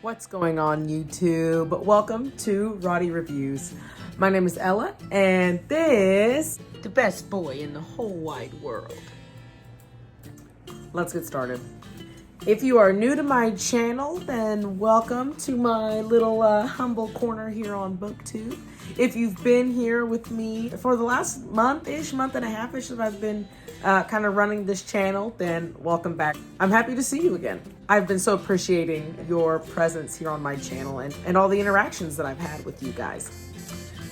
What's going on, YouTube? Welcome to Roddy Reviews. My name is Ella, and this the best boy in the whole wide world. Let's get started. If you are new to my channel, then welcome to my little humble corner here on BookTube. If you've been here with me for the last month and a half-ish that I've been kind of running this channel, then welcome back. I'm happy to see you again. I've been so appreciating your presence here on my channel and all the interactions that I've had with you guys.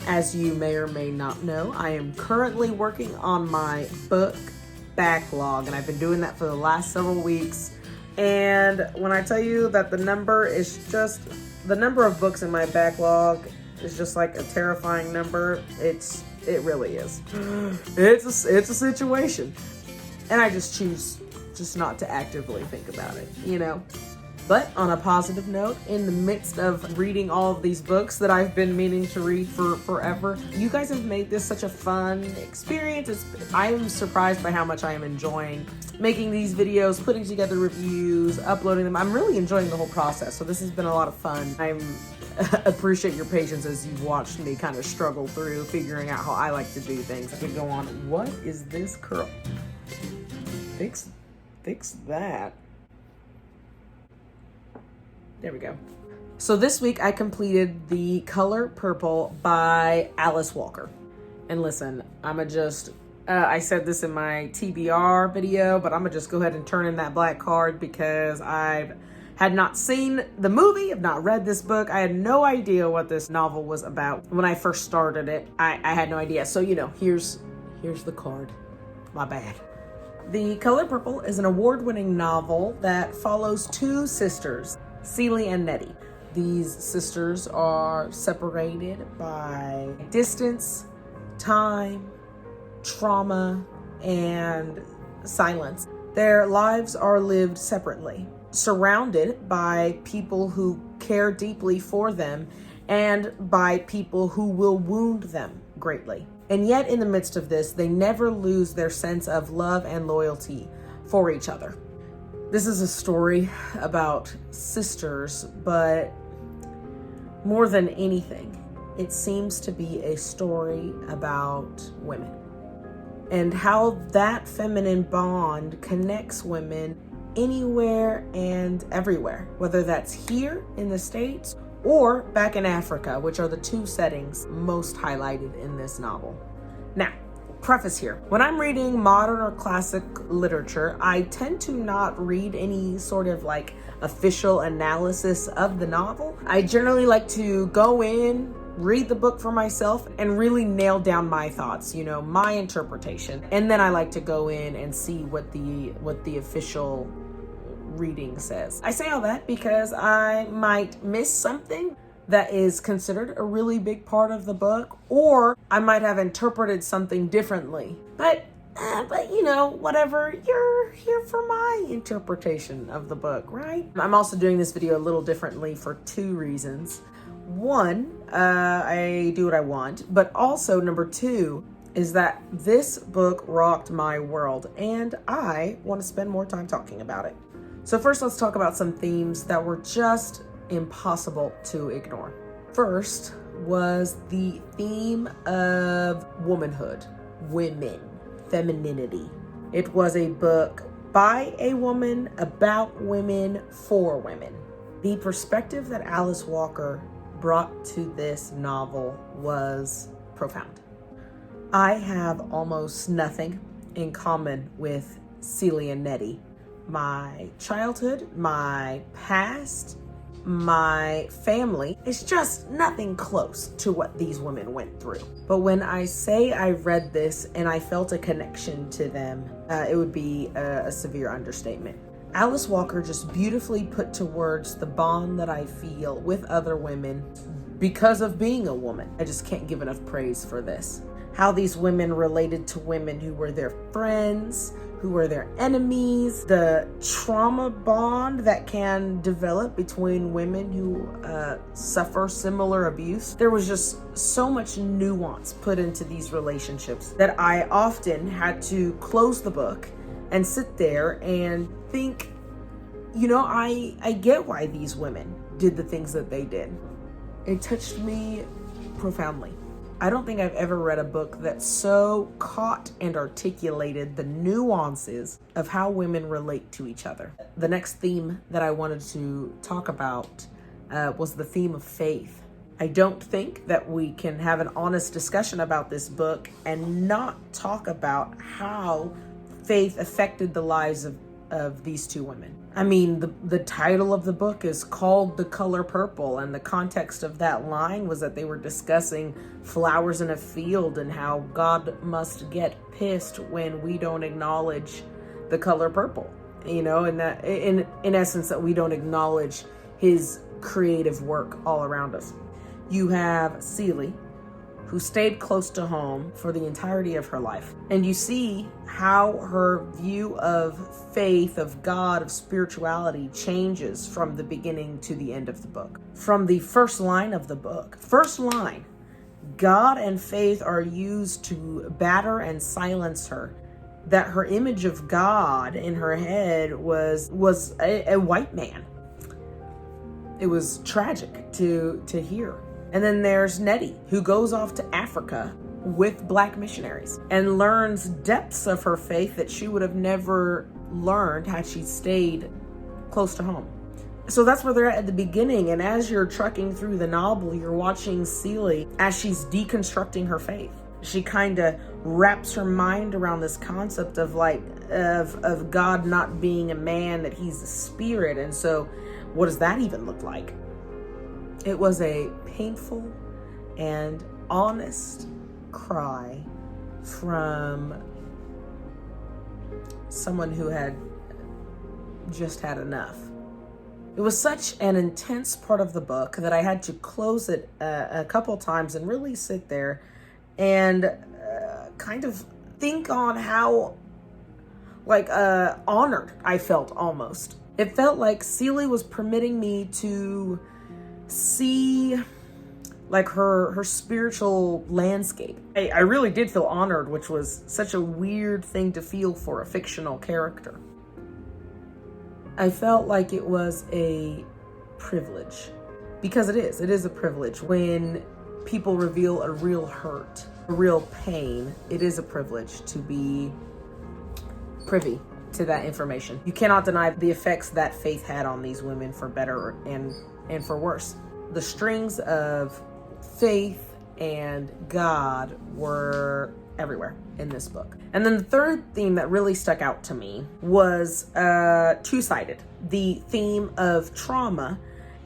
As you may or may not know, I am currently working on my book backlog, and I've been doing that for the last several weeks. And when I tell you that the number of books in my backlog is just like a terrifying number, it really is. It's a situation. And I just choose just not to actively think about it, you know? But on a positive note, in the midst of reading all of these books that I've been meaning to read for forever, you guys have made this such a fun experience. I am surprised by how much I am enjoying making these videos, putting together reviews, uploading them. I'm really enjoying the whole process, so this has been a lot of fun. I appreciate your patience as you've watched me kind of struggle through figuring out how I like to do things. I could go on, what is this curl? Fix that. There we go. So this week I completed The Color Purple by Alice Walker. And listen, I said this in my TBR video, but I'm gonna just go ahead and turn in that black card because I had not seen the movie, I've not read this book. I had no idea what this novel was about. When I first started it, I had no idea. So, you know, here's the card. My bad. The Color Purple is an award-winning novel that follows two sisters, Celie and Nettie. These sisters are separated by distance, time, trauma, and silence. Their lives are lived separately, surrounded by people who care deeply for them and by people who will wound them greatly. And yet in the midst of this, they never lose their sense of love and loyalty for each other. This is a story about sisters, but more than anything, it seems to be a story about women and how that feminine bond connects women anywhere and everywhere, whether that's here in the States or back in Africa, which are the two settings most highlighted in this novel. Now, preface here. When I'm reading modern or classic literature, I tend to not read any sort of like official analysis of the novel. I generally like to go in, read the book for myself, and really nail down my thoughts, you know, my interpretation. And then I like to go in and see what the official reading says. I say all that because I might miss something that is considered a really big part of the book, or I might have interpreted something differently. But you know, whatever, you're here for my interpretation of the book, right? I'm also doing this video a little differently for two reasons. One, I do what I want, but also number two is that this book rocked my world and I want to spend more time talking about it. So first, let's talk about some themes that were just impossible to ignore. First was the theme of womanhood, women, femininity. It was a book by a woman, about women, for women. The perspective that Alice Walker brought to this novel was profound. I have almost nothing in common with Celie and Nettie. My childhood, my past, my family is just nothing close to what these women went through. But when I say I read this and I felt a connection to them, it would be a severe understatement. Alice Walker just beautifully put to words the bond that I feel with other women because of being a woman. I just can't give enough praise for this. How these women related to women who were their friends, who were their enemies, the trauma bond that can develop between women who suffer similar abuse. There was just so much nuance put into these relationships that I often had to close the book and sit there and think I get why these women did the things that they did. It touched me profoundly. I don't think I've ever read a book that so caught and articulated the nuances of how women relate to each other. The next theme that I wanted to talk about was the theme of faith. I don't think that we can have an honest discussion about this book and not talk about how faith affected the lives of these two women. I mean, the title of the book is called The Color Purple, and the context of that line was that they were discussing flowers in a field and how God must get pissed when we don't acknowledge the color purple, and that in essence that we don't acknowledge his creative work all around us. You have Celie, who stayed close to home for the entirety of her life. And you see how her view of faith, of God, of spirituality changes from the beginning to the end of the book. From the first line of the book, God and faith are used to batter and silence her. That her image of God in her head was a white man. It was tragic to hear. And then there's Nettie, who goes off to Africa with Black missionaries and learns depths of her faith that she would have never learned had she stayed close to home. So that's where they're at the beginning. And as you're trucking through the novel, you're watching Celie as she's deconstructing her faith. She kind of wraps her mind around this concept of of God not being a man, that he's a spirit. And so what does that even look like? It was a painful and honest cry from someone who had just had enough. It was such an intense part of the book that I had to close it a couple times and really sit there and kind of think on how honored I felt almost. It felt like Celie was permitting me to see her spiritual landscape. I really did feel honored, which was such a weird thing to feel for a fictional character. I felt like it was a privilege, because it is a privilege when people reveal a real hurt, a real pain. It is a privilege to be privy to that information. You cannot deny the effects that faith had on these women, for better and for worse. The strings of faith and God were everywhere in this book. And then the third theme that really stuck out to me was two-sided. The theme of trauma,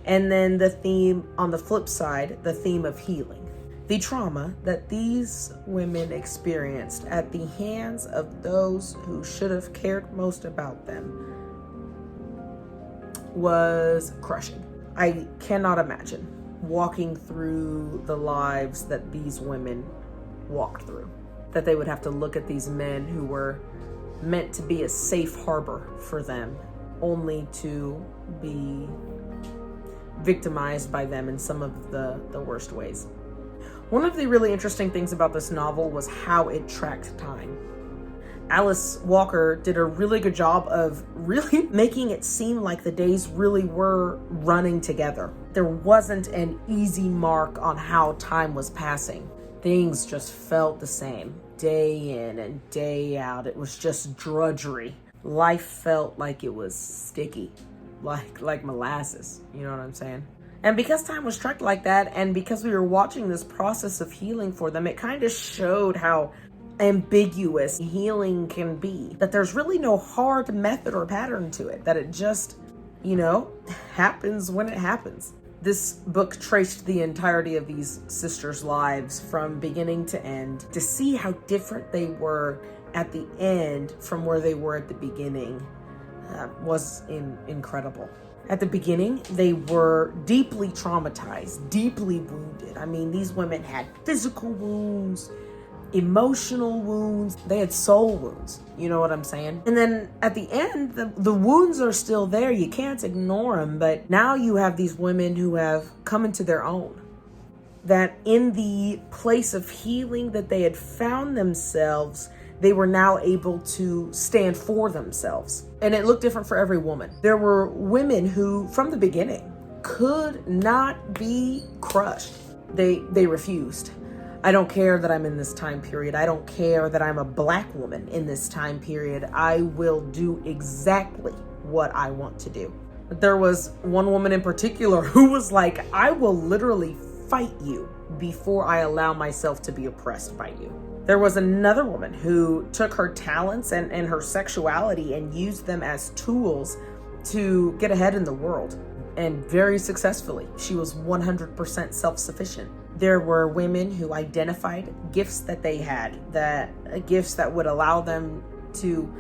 and then the theme on the flip side, the theme of healing. The trauma that these women experienced at the hands of those who should have cared most about them was crushing. I cannot imagine walking through the lives that these women walked through. That they would have to look at these men who were meant to be a safe harbor for them, only to be victimized by them in some of the worst ways. One of the really interesting things about this novel was how it tracked time. Alice Walker did a really good job of really making it seem like the days really were running together. There wasn't an easy mark on how time was passing. Things just felt the same, day in and day out. It was just drudgery. Life felt like it was sticky, like molasses, you know what I'm saying? And because time was tracked like that, and because we were watching this process of healing for them, it kind of showed how ambiguous healing can be. That there's really no hard method or pattern to it. That it just, happens when it happens. This book traced the entirety of these sisters' lives from beginning to end to see how different they were at the end from where they were at the beginning was incredible. At the beginning, they were deeply traumatized, deeply wounded. I mean, these women had physical wounds, emotional wounds, they had soul wounds, you know what I'm saying? And then at the end, the wounds are still there, you can't ignore them, but now you have these women who have come into their own. That in the place of healing that they had found themselves, they were now able to stand for themselves. And it looked different for every woman. There were women who, from the beginning, could not be crushed. They refused. I don't care that I'm in this time period. I don't care that I'm a Black woman in this time period. I will do exactly what I want to do. There was one woman in particular who was like, I will literally fight you before I allow myself to be oppressed by you. There was another woman who took her talents and her sexuality and used them as tools to get ahead in the world, and very successfully. She was 100% self-sufficient. There were women who identified gifts that they had, gifts that would allow them to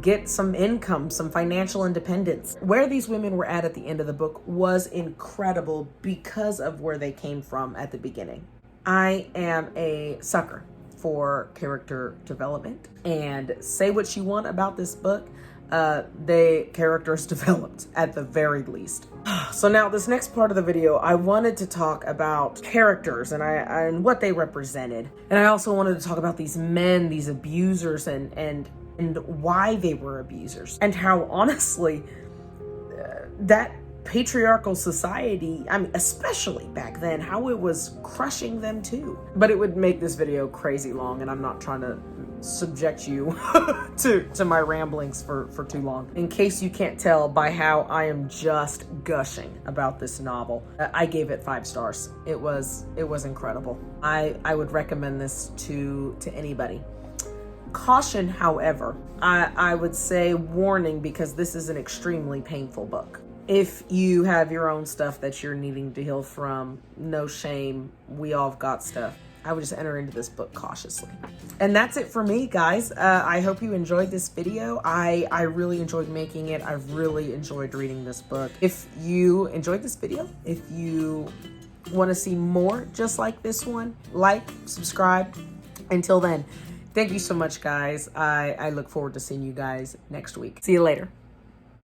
get some income, some financial independence. Where these women were at the end of the book was incredible because of where they came from at the beginning. I am a sucker for character development, and say what you want about this book, the characters developed at the very least. So now this next part of the video, I wanted to talk about characters and what they represented. And I also wanted to talk about these men, these abusers, and why they were abusers, and how honestly that patriarchal society, I mean, especially back then, how it was crushing them too. But it would make this video crazy long, and I'm not trying to subject you to my ramblings for too long. In case you can't tell by how I am just gushing about this novel, I gave it 5 stars. It was incredible. I would recommend this to anybody. Caution, however, I would say warning, because this is an extremely painful book. If you have your own stuff that you're needing to heal from, no shame. We all have got stuff. I would just enter into this book cautiously. And that's it for me, guys. I hope you enjoyed this video. I really enjoyed making it. I've really enjoyed reading this book. If you enjoyed this video, if you want to see more just like this one, like, subscribe. Until then, thank you so much, guys. I look forward to seeing you guys next week. See you later.